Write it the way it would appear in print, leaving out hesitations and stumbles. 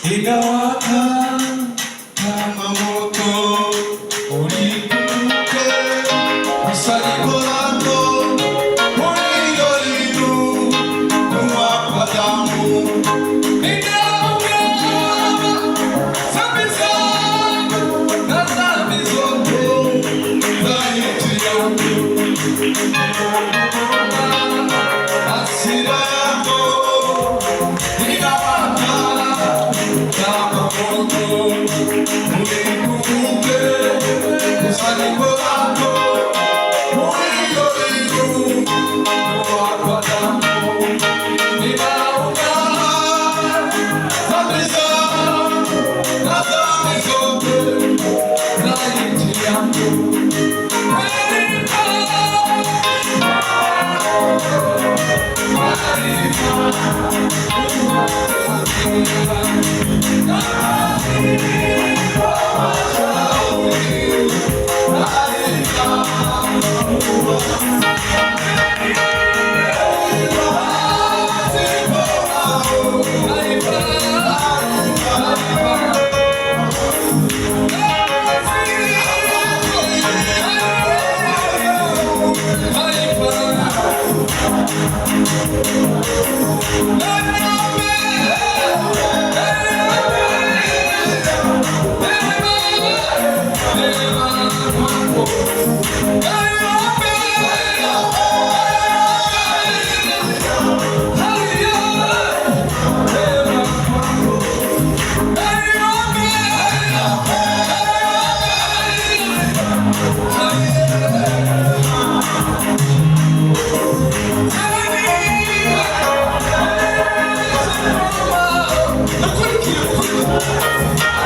inawaka kama moto, ulikumbuke kusanyiko lako uliloliinua kwa damu. Ninaungama dhambi zangu na dhambi zote za nchi yangu. Hasira yako inawaka kama moto, ulikumbuke kusanyiko lako uliloliinua kwa damu. Ninaungama dhambi zangu na dhambi zote za nchi yangu. I